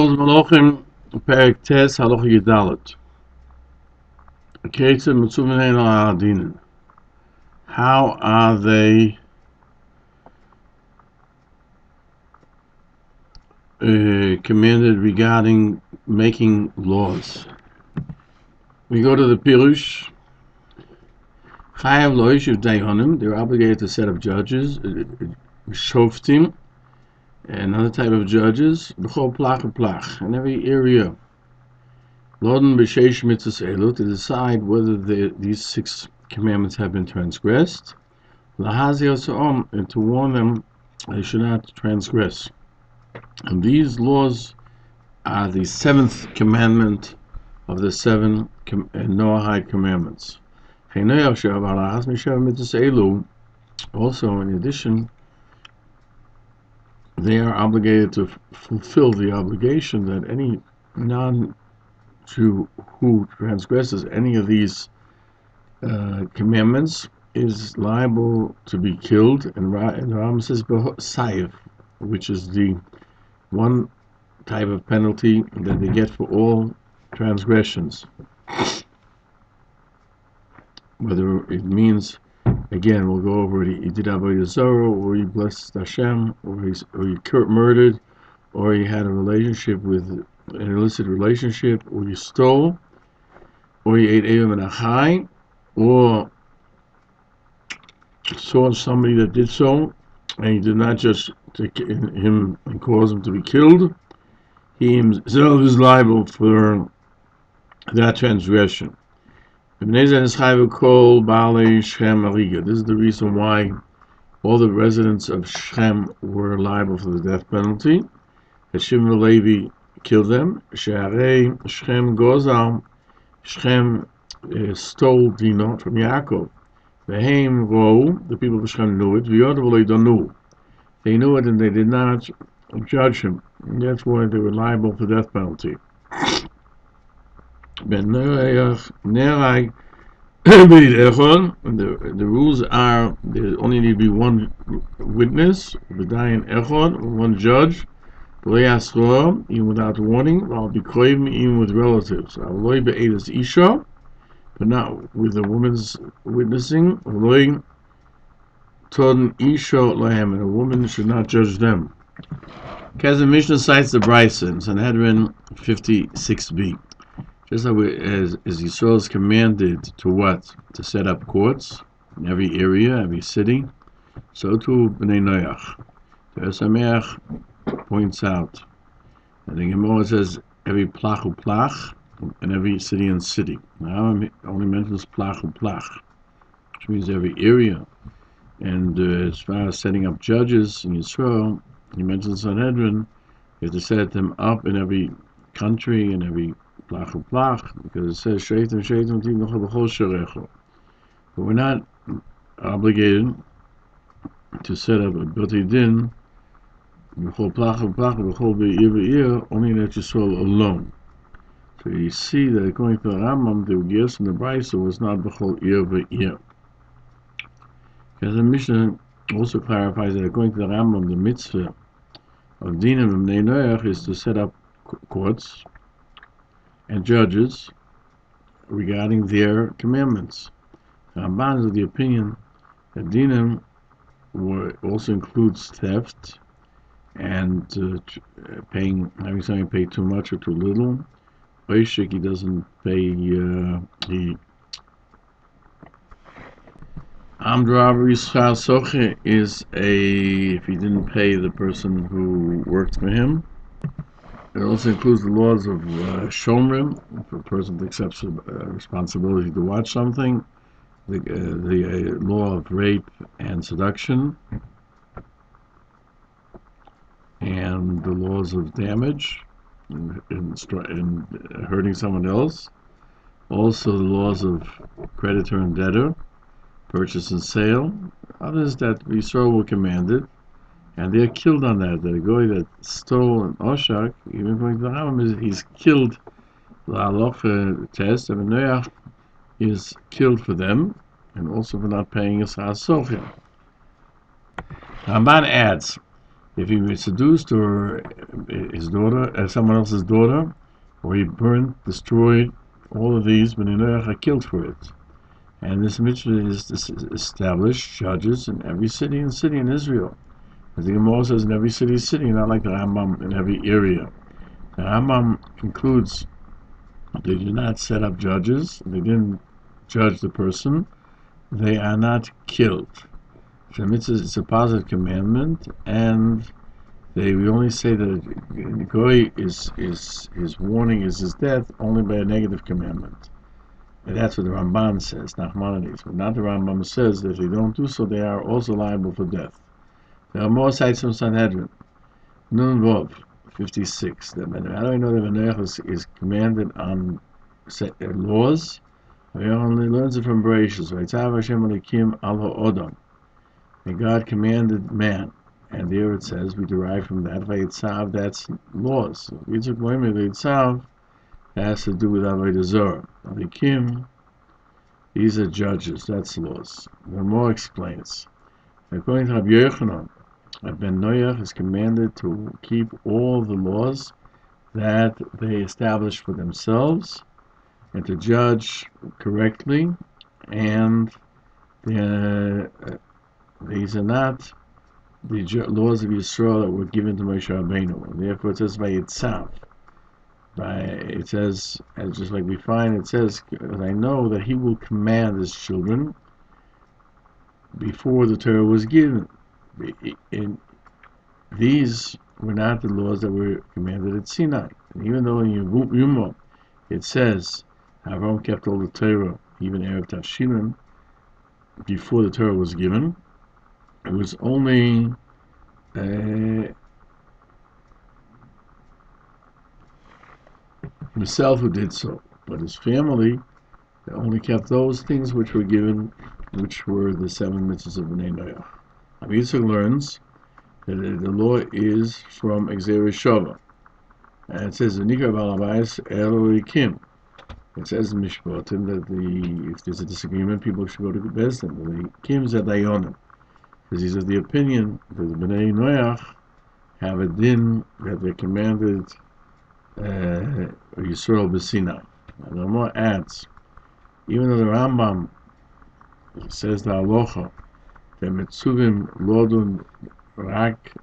Melochim, Perek Tes, Halacha Yudalet. How are they commanded regarding making laws? We go to the Peirush. They're obligated to set up judges, shoftim, another type of judges, in every area. To decide whether these 6 commandments have been transgressed, and to warn them they should not transgress. And these laws are the 7th commandment of the 7 Noahide commandments. Also, in addition, they are obligated to fulfill the obligation that any non-Jew who transgresses any of these commandments is liable to be killed. And Rambam says, "Saiv," which is the one type of penalty that they get for all transgressions. Whether it means, again, we'll go over it, he did avodah zarah, or he blessed Hashem, or he murdered, or he had a relationship with an illicit relationship, or he stole, or he ate Eivim and Achai, or saw somebody that did so, and he did not just take him and cause him to be killed. He himself is liable for that transgression. This is the reason why all the residents of Shem were liable for the death penalty. Shimon Levi killed them. Shem stole Dinah from Yaakov. The people of Shem knew it. They knew it and they did not judge him. And that's why they were liable for death penalty. The rules are there only need to be one witness, one judge, even without warning, even with relatives, but not with the woman's witnessing, and a woman should not judge them. Because the Mishnah cites the Brisa in Sanhedrin 56b. Just as Yisrael is commanded to what? To set up courts in every area, every city, so too B'nai Noach. Hilchos Yesodei points out, and the Gemara says every plach in every city and city. Now it only mentions plach, which means every area. And as far as setting up judges in Yisrael, he mentions Sanhedrin, you have to set them up in every country and every plach, because it says but we're not obligated to set up a B'tei Din only in Yisrael alone. So you see that according to the Rambam, the Ugias and the Brisa was not b'chol ir v'ir. Because the Mishnah also clarifies that according to the Rambam, the mitzvah of Dinim and Bnei Noach is to set up courts and judges regarding their commandments. Ramban is of the opinion that Dinim also includes theft and having somebody pay too much or too little. Oishik, he doesn't pay, armed robbery is if he didn't pay the person who worked for him. It also includes the laws of Shiurim, if a person accepts responsibility to watch something, the law of rape and seduction, and the laws of damage in hurting someone else. Also the laws of creditor and debtor, purchase and sale. Others that Yisrael were commanded, and they are killed on that. The guy that stole an Oshak, even according to the Rambam, he's killed. The Halacha test, and Noach is killed for them, and also for not paying a Hachazaka. Ramban adds, If he was seduced or his daughter, someone else's daughter, or he burnt, destroyed, all of these, Bnei Noach are killed for it. And this mitzvah is to establish judges in every city and city in Israel. As the Gemara says, in every city, not like the Rambam in every area. The Rambam concludes they did not set up judges, they didn't judge the person, they are not killed. The mitzvah is a positive commandment, and we only say that the goy his warning is his death only by a negative commandment. And that's what the Rambam says, Maimonides. But not the Rambam says that if they don't do so, they are also liable for death. There are more sites from Sanhedrin. Nun Vov, 56. How do I know that Melochim is commanded on laws? He only learns it from Bereshit. And God commanded man. And there it says, we derive from that, Vayitzav, that's laws. Vayitzav has to do with Avodah Zarah. Melikim, these are judges, that's laws. The more explains. According to Rabbi Yochanan, Ben Noach is commanded to keep all the laws that they establish for themselves and to judge correctly, and these are not the laws of Yisrael that were given to Moshe Rabbeinu. And therefore it says Vayitzav. It says, and just like we find, it says, I know that he will command his children before the Torah was given. And these were not the laws that were commanded at Sinai. And even though in Yuma it says, Avram kept all the Torah, even Erev Tavshilim, before the Torah was given, it was only himself who did so, but his family only kept those things which were given, which were the 7 mitzvahs of Bnei Noach. Rabbi Yitzchak learns that the law is from Exer Shava, and it says Nikar Balabayis Elohikim. It says in Mishpatim that if there's a disagreement, people should go to Beis Din. The Kim Zadayonim, because he's of the opinion that the Bnei Noach have a din that they're commanded Yisrael b'Sinai. And the more adds, even though the Rambam says the Halacha that mitzuvim lodun rak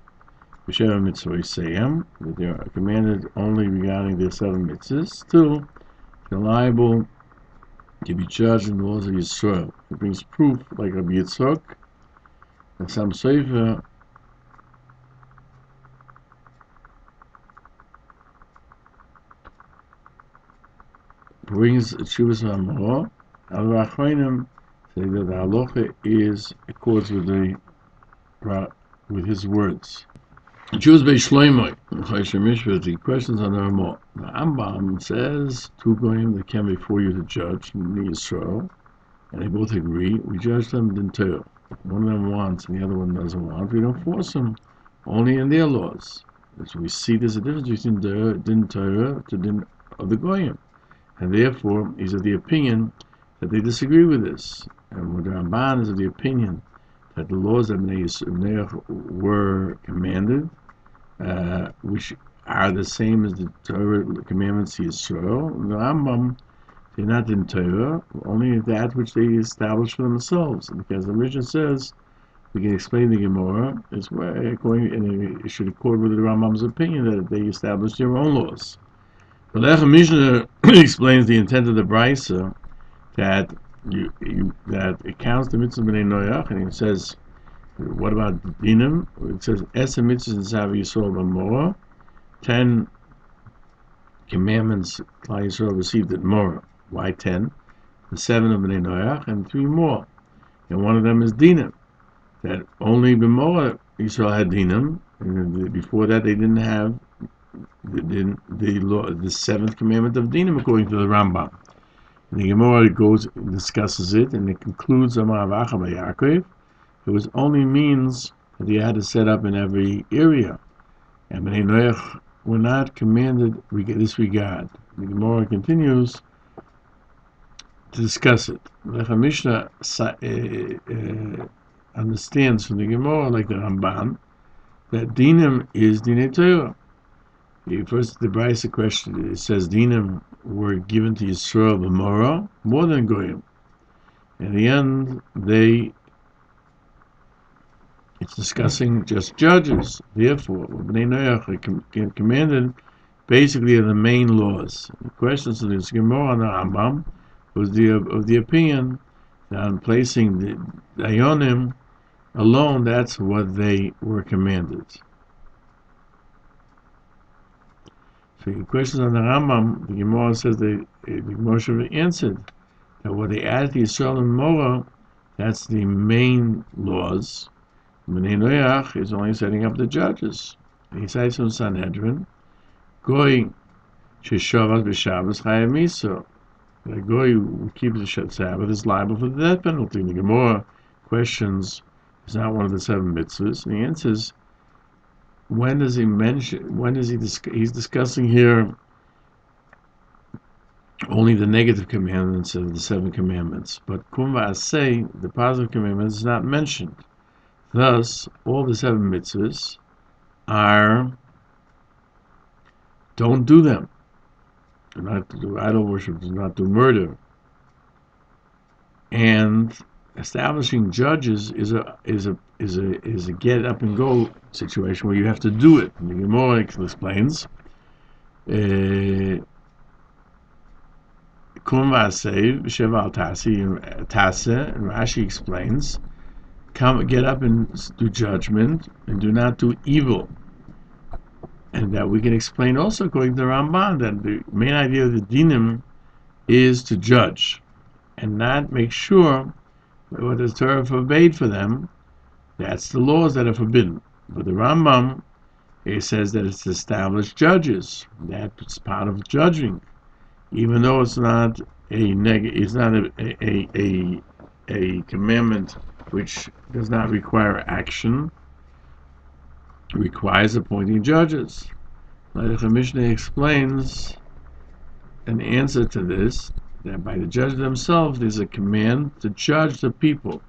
b'sheva mitzvosayim, that they are commanded only regarding their 7 mitzvahs, still they're liable to be judged in the laws of Yisrael. It brings proof, like Rabbi Yitzchak, that some Sefer brings Shuvas Amor. Al Rachmanim say that the Halacha accords with his words. Jews by Shloimeh, the questions on the Ramah. The Rambam says 2 goyim that came before you to judge in Yisrael, and they both agree. We judge them in Torah. One of them wants and the other one doesn't want. We don't force them, only in their laws. As we see, there's a difference between din Torah to din of the goyim, and therefore he's of the opinion that they disagree with this. And the Ramban is of the opinion that the laws that Bnei were commanded, which are the same as the Torah commandments of Yisrael, the Rambam, they're not in Torah, only that which they establish for themselves. Because the Mishnah says, we can explain the Gemara, and it should accord with the Rambam's opinion that they establish their own laws. The Lechem Mishnah explains the intent of the Brisa that it counts the mitzvah b'nei Noach, and it says, what about the dinim? It says, Esa mitzvahs in Zav Yisrael b'Morah, 10 commandments Klal Yisrael received at Morah. Why 10? The 7 of b'nei Noach and 3 more. And one of them is dinim, that only b'Morah Yisrael had dinim, and before that they didn't have the 7th commandment of dinim according to the Rambam. And the Gemara discusses it, and it concludes Amar Avacha by Yaakov. It was only means that he had to set up in every area, and Bnei Noach were not commanded this regard. The Gemara continues to discuss it. The Mishnah understands from the Gemara, like the Ramban, that dinim is dinei Torah. First, the Brisa question, it says dinim were given to Yisrael b'mora more than goyim. In the end, it's discussing just judges. Therefore, Bnei Noach commanded basically are the main laws. The questions of this Gemara on the Rambam was of the opinion that on placing the Dayanim alone, that's what they were commanded. So the questions on the Rambam, the Gemara says the Gemara should have answered that what they added to Yisrael and Morah, that's the main laws. Bnei Noach is only setting up the judges. He cites from Sanhedrin, Goy sheshavas b'Shabbos chayav miso. The Goy who keeps the Sabbath is liable for the death penalty. The Gemara questions is not one of the 7 mitzvahs. And the answer is, when does he mention? When does he's discussing here only the negative commandments of the 7 commandments, but kum va'aseh, the positive commandments, is not mentioned. Thus, all the 7 mitzvahs are, don't do them. Do not do idol worship, do not do murder. And establishing judges is a get up and go situation where you have to do it. And the Gemara explains, Kum v'aseh v'sheva al taseh, and Rashi explains, get up and do judgment, and do not do evil. And that we can explain also, according to the Rambam, that the main idea of the dinim is to judge, and not make sure that what the Torah forbade for them, that's the laws that are forbidden. But the Rambam, it says that it's established judges. That's part of judging, even though it's not it's not a commandment which does not require action, requires appointing judges. Like the Mishnah explains an answer to this, that by the judges themselves there's a command to judge the people,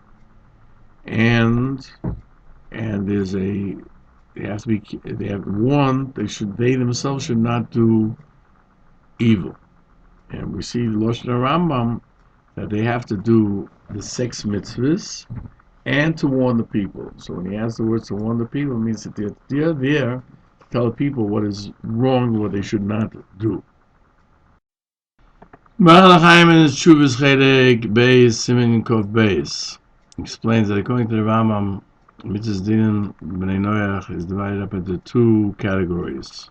and there's they have warned they themselves should not do evil. And we see the Lashon Rambam that they have to do the 6 mitzvahs and to warn the people. So when he adds the words to warn the people, it means that they're there to tell the people what is wrong, what they should not do. Melochim in his Chuvas Chedek Beis Simin Kov Beis explains that according to the Rambam, mitzvahs dinim b'nei Noach is divided up into 2 categories.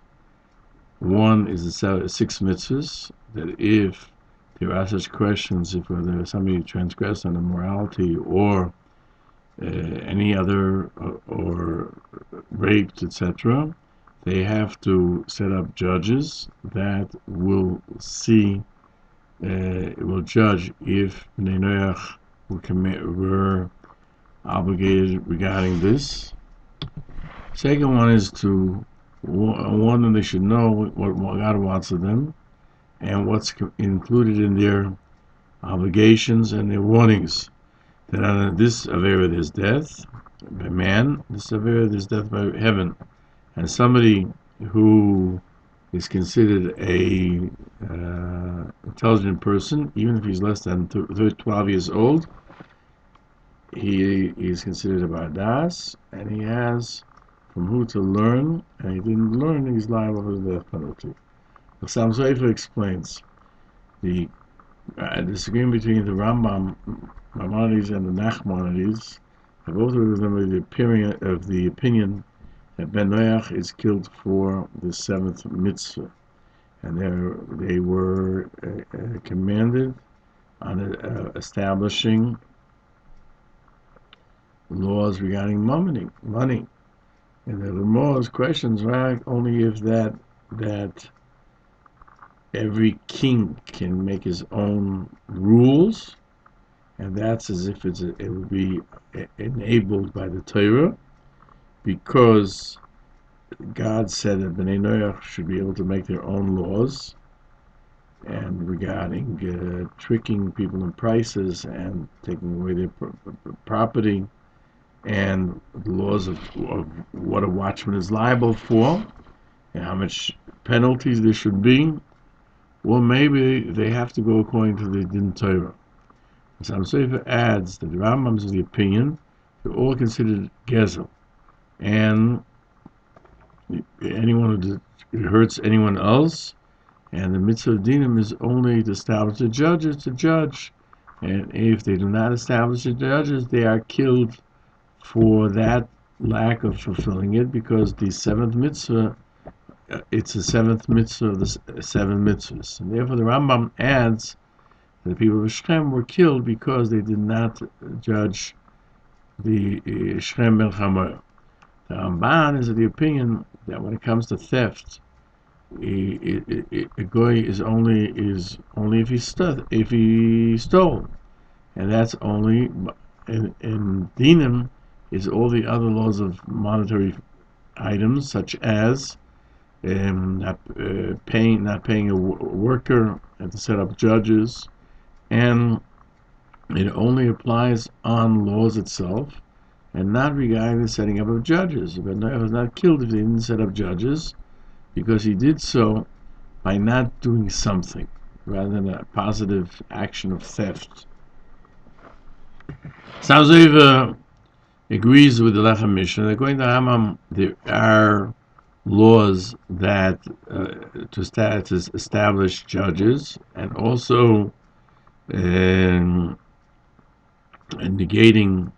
One is the 6 mitzvahs, that if there are such questions, if whether somebody transgressed on the morality or any other or raped, etc., they have to set up judges that will will judge if Bnei Noach were obligated regarding this. Second one is to warn them. They should know what God wants of them and what's included in their obligations and their warnings. That on this avera there's death by man, this avera there's death by heaven. And somebody who is considered a intelligent person, even if he's less than 12 years old, he is considered a bardas, and he has from who to learn, and he didn't learn, he's liable for the death penalty. The Sam Sefer explains the disagreement between the Rambam, Maimonides, and the Nachmanides. Both of them are the opinion that Ben Noach is killed for the 7th mitzvah, and they were commanded on establishing laws regarding money. And the Gemara's questions are only if that every king can make his own rules, and that's as if it would be enabled by the Torah, because God said that Bnei Noach should be able to make their own laws, and regarding tricking people in prices and taking away their property, and the laws of what a watchman is liable for, and how much penalties there should be, or maybe they have to go according to the Din Torah. Some Sefer adds that the Rambam is of the opinion they're all considered gezel, and anyone who hurts anyone else, and the mitzvah of dinim is only to establish the judges to judge, and if they do not establish the judges, they are killed for that lack of fulfilling it, because the seventh mitzvah, it's the seventh mitzvah of the seven mitzvahs, and therefore the Rambam adds that the people of Shechem were killed because they did not judge the Shechem ben Chamer. The Ramban is of the opinion that when it comes to theft, a goy is only if he stole, and that's only in dinim is all the other laws of monetary items, such as not paying a worker and to set up judges, and it only applies on laws itself, and not regarding the setting up of judges. But Noah was not killed if they didn't set up judges, because he did so by not doing something, rather than a positive action of theft. Samzeva agrees with the Lechem Mishnah. According to Rambam, there are laws that to establish judges, and also negating,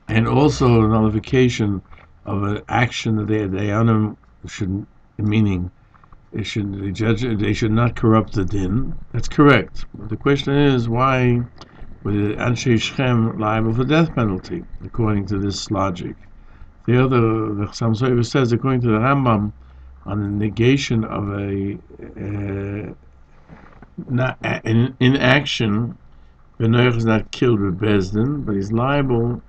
and also nullification of an action that they should, meaning they should not corrupt the din. That's correct. But the question is, why were the Anshe Shechem liable for death penalty according to this logic? The Chassam Sofer says, according to the Rambam, on the negation of an inaction, Benoach is not killed with Bezdin, but he's liable,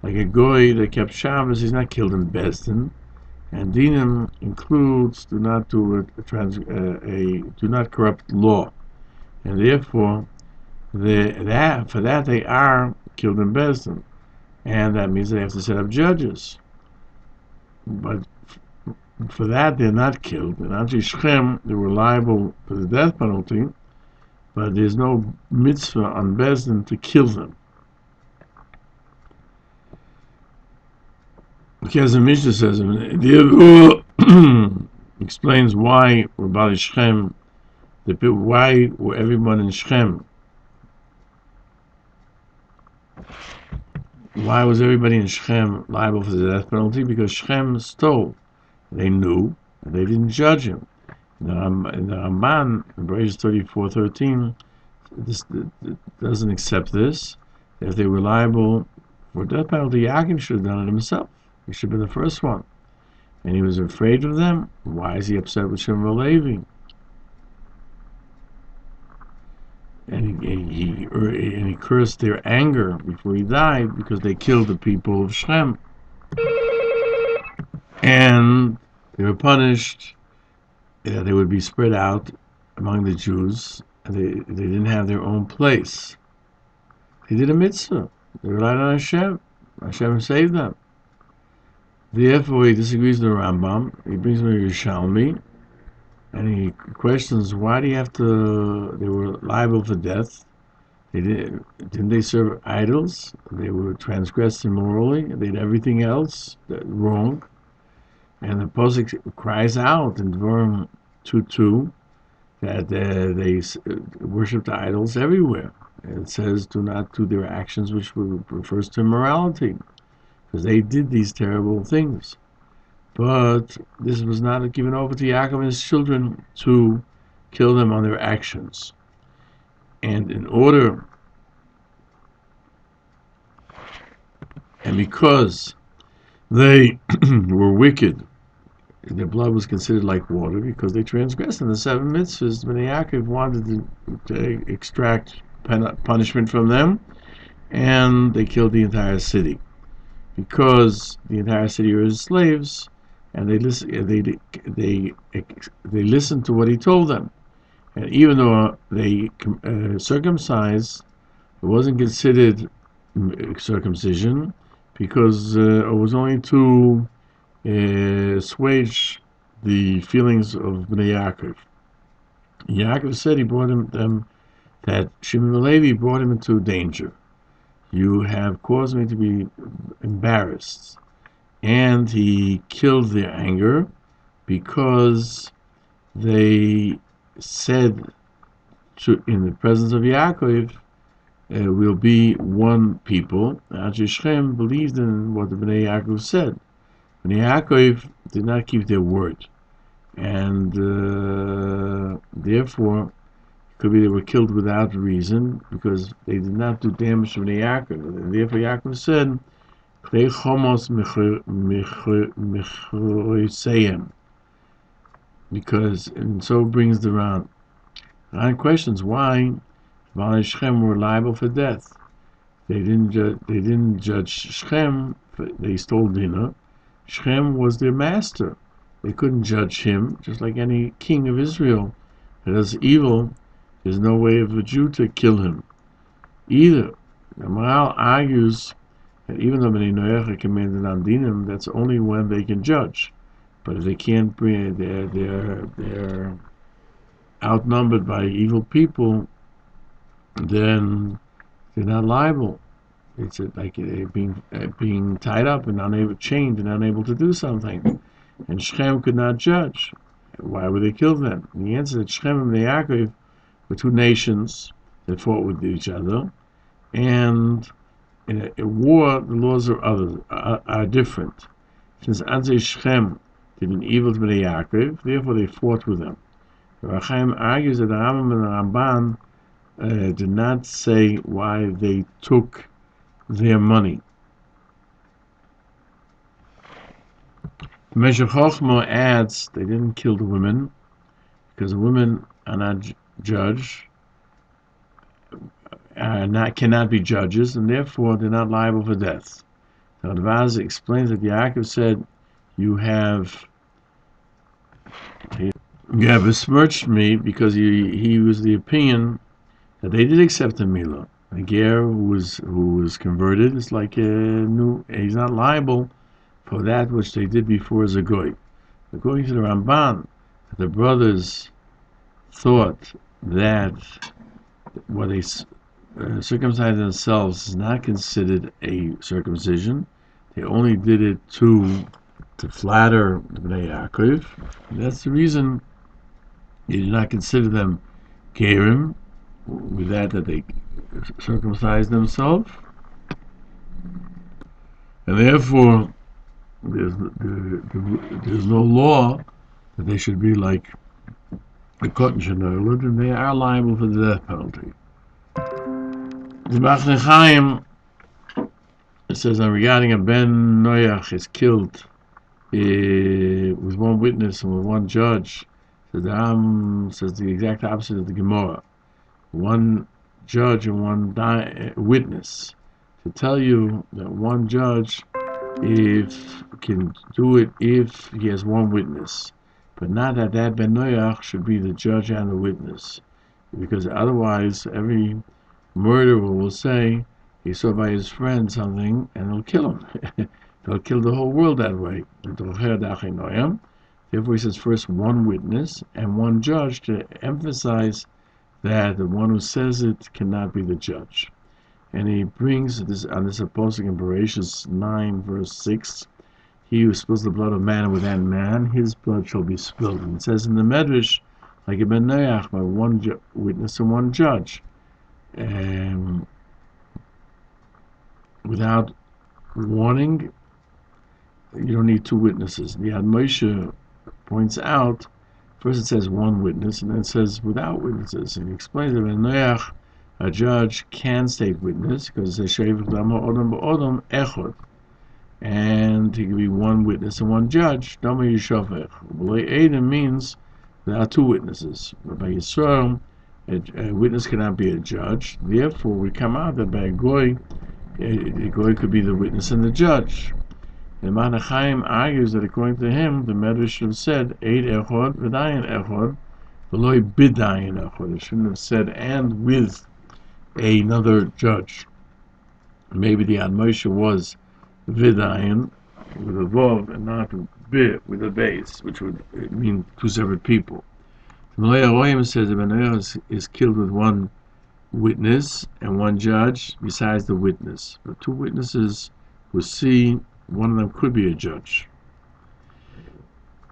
like a goy that kept Shabbos, he's not killed in Bezdin. And dinim includes do not corrupt law, and therefore for that they are killed in Bezdin, and that means they have to set up judges. But for that they're not killed. In Anshe Shechem they were liable for the death penalty, but there's no mitzvah on Bezdin to kill them. Because the Mishnah says, the explains why Rabbi Shechem, why were everyone in Shechem, why was everybody in Shechem liable for the death penalty? Because Shechem stole. They knew, and they didn't judge him. In the Ramban, in Peirush 34:13, this doesn't accept this. If they were liable for death penalty, Yaakov should have done it himself. He should have been the first one. And he was afraid of them. Why is he upset with Shimon Levi? And he cursed their anger before he died, because they killed the people of Shechem. And they were punished that they would be spread out among the Jews, and they didn't have their own place. They did a mitzvah. They relied on Hashem. Hashem saved them. Therefore, he disagrees with the Rambam. He brings me Yerushalmi, and he questions, why do you have to? They were liable for death. Didn't they serve idols? They were transgressed immorally. They did everything else wrong. And the Pasuk cries out in Dvarim 2:2 that they worshipped idols everywhere. And it says, do not do their actions, which refers to immorality, because they did these terrible things. But this was not given over to Yaakov and his children to kill them on their actions. And because they were wicked, their blood was considered like water, because they transgressed in the seven mitzvahs. When Yaakov wanted to extract punishment from them, and they killed the entire city, because the entire city were his slaves, and they listened to what he told them. And even though they circumcised, it wasn't considered circumcision, because it was only to assuage the feelings of Bnei Yaakov. Yaakov said he brought them that Shimon Levi brought him into danger. You have caused me to be embarrassed. And he killed their anger because they said in the presence of Yaakov, we'll be one people. Shechem believed in what the Bnei Yaakov said. Bnei Yaakov did not keep their word. And therefore, it could be they were killed without reason because they did not do damage to Bnei Yaakov. And therefore, Yaakov said, because, and so brings the Ran. Ran questions why Bnei Shechem were liable for death. They didn't judge Shechem. They stole dinner. Shechem was their master. They couldn't judge him, just like any king of Israel that does evil. There's no way of a Jew to kill him either. The Maral argues that even though Bnei Noach are commanded on dinim, that's only when they can judge. But if they can't bring, they're outnumbered by evil people, then they're not liable. It's like being tied up and chained and unable to do something. And Shechem could not judge. Why would they kill them? And the answer is that Shechem and Yaakov were two nations that fought with each other, and in a war, the laws are different. Since Ansei Shechem did an evil to Bnei Yaakov, therefore they fought with them. Rae Chaim argues that the Rambam and the Ramban did not say why they took their money. Measure Chochma adds they didn't kill the women because the women are not cannot be judges, and therefore they're not liable for death. Now the Vaz explains that Yaakov said, "You have besmirched me," because he was the opinion that they did accept the Milah. A ger who was converted is like he's not liable for that which they did before as a goy. According to the Ramban, the brothers thought that what they circumcised themselves is not considered a circumcision. They only did it to flatter Bnei Yaakov. That's the reason they did not consider them gerim, with that they circumcised themselves. And therefore, there's no law that they should be like the Kohen Shenoilad, and they are liable for the death penalty. The Machon Nesher, it says regarding a Ben Noach is killed with one witness and with one judge. So the Ram says the exact opposite of the Gemara. One judge and one witness. To tell you that one judge can do it if he has one witness, but not that Ben Noach should be the judge and the witness, because otherwise every murderer will say he saw by his friend something and they'll kill him. They'll kill the whole world that way. Therefore he says first one witness and one judge to emphasize that the one who says it cannot be the judge. And he brings this on this apostle in Peirush 9 verse 6. He who spills the blood of man without man, his blood shall be spilled. And it says in the Medrash, like a Ben Noach, by one witness and one judge. Without warning, you don't need two witnesses. The Ad Moshe points out, first it says one witness, and then it says without witnesses. And he explains that Ben Noach, a judge can state witness, because it says Odom Echod. And he can be one witness and one judge. Dama Yishofech. Adam means there are two witnesses. But by Yisrael, a witness cannot be a judge. Therefore, we come out that by a goy could be the witness and the judge. And Machon Nesher argues that according to him, the Medrash should have said Eid Echod, V'dayin Echod, V'loi B'dayin Echod. It shouldn't have said and with another judge. maybe the Ad Moshe was Vidayin with a Vav and not Bi with a base, which would mean two separate people. The Melochim says the Ben Noach is killed with one witness and one judge besides the witness. The two witnesses who see, one of them could be a judge.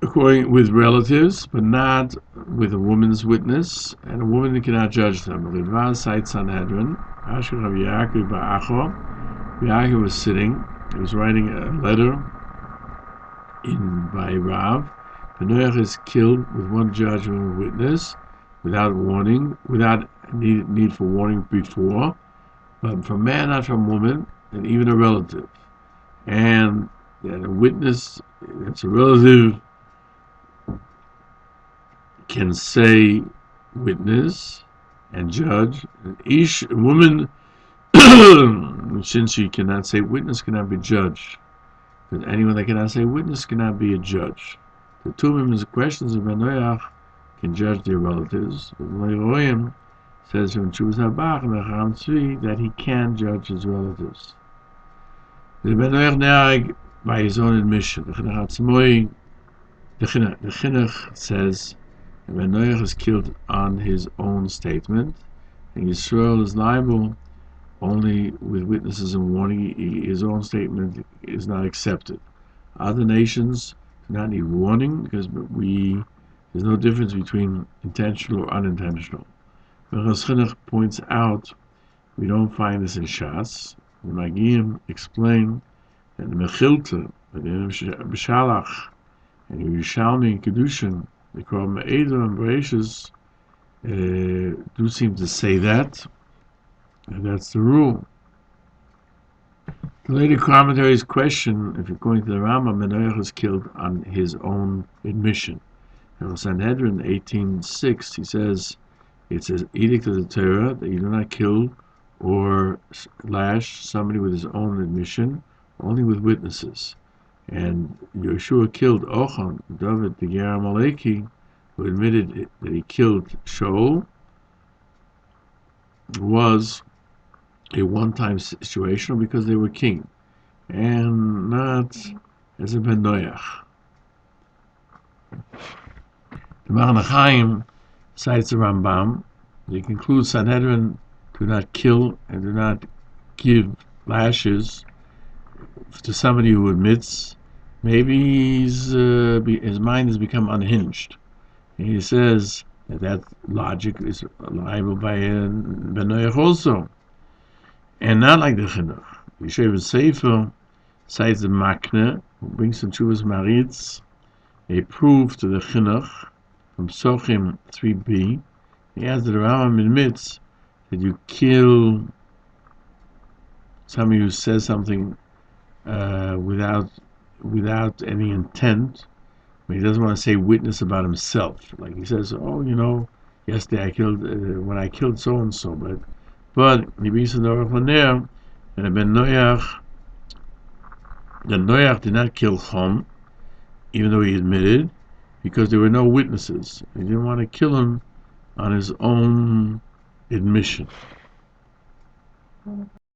According with relatives, but not with a woman's witness, and a woman cannot judge them. Rivaz cites Sanhedrin. Ashur Rabbi Yaakov Ba'acho. Yaakov was sitting. He was writing a letter by Rav. Ben Noach is killed with one judge and one witness, without warning, without need for warning before, but from man, not from woman, and even a relative. And that a witness, that's a relative, can say witness and judge. Each woman, since she cannot say witness, cannot be judge. But anyone that cannot say witness cannot be a judge. The two women's questions of Ben Noach can judge their relatives. Melochim says from Chuvas Habach and Chacham Tzvi that he can judge his relatives. The Ben Noach ne'ag by his own admission. The Chinuch says that Ben Noach is killed on his own statement, and Yisrael is liable only with witnesses and warning. His own statement is not accepted. Other nations do not need warning because there's no difference between intentional or unintentional. Because Chinuch points out we don't find this in Shas. The Magim explain that the Mechilta, the B'Shalach, and Yerushalmi and Kedushin, they call them Me'edah and Bereshis, do seem to say that, and that's the rule. The later commentaries question if, according to the Rambam, Ben Noach was killed on his own admission. In Sanhedrin 18:6, he says, it's an edict of the Torah that you do not kill or lash somebody with his own admission, only with witnesses. And Yeshua killed Ochan, David the Ger Amaleki, who admitted that he killed Shaul, was a one-time situation because they were king, and not as a Ben Noach. The Machon cites the Rambam. He concludes Sanhedrin do not kill and do not give lashes to somebody who admits. Maybe his mind has become unhinged. And he says that logic is liable by Ben Noach also, and not like the Chinuch. Yeshiva Sefer cites the Makne, who brings in Chuvas Maritz a proof to the Chinuch from Sochim 3b. He adds that the Rambam admits that you kill somebody who says something without any intent, but he doesn't want to say witness about himself. Like he says, yesterday I killed, when I killed so and so, but he brings the Norach Laner, and Ben Noach, the Noach did not kill Chom, even though he admitted, because there were no witnesses. He didn't want to kill him on his own admission.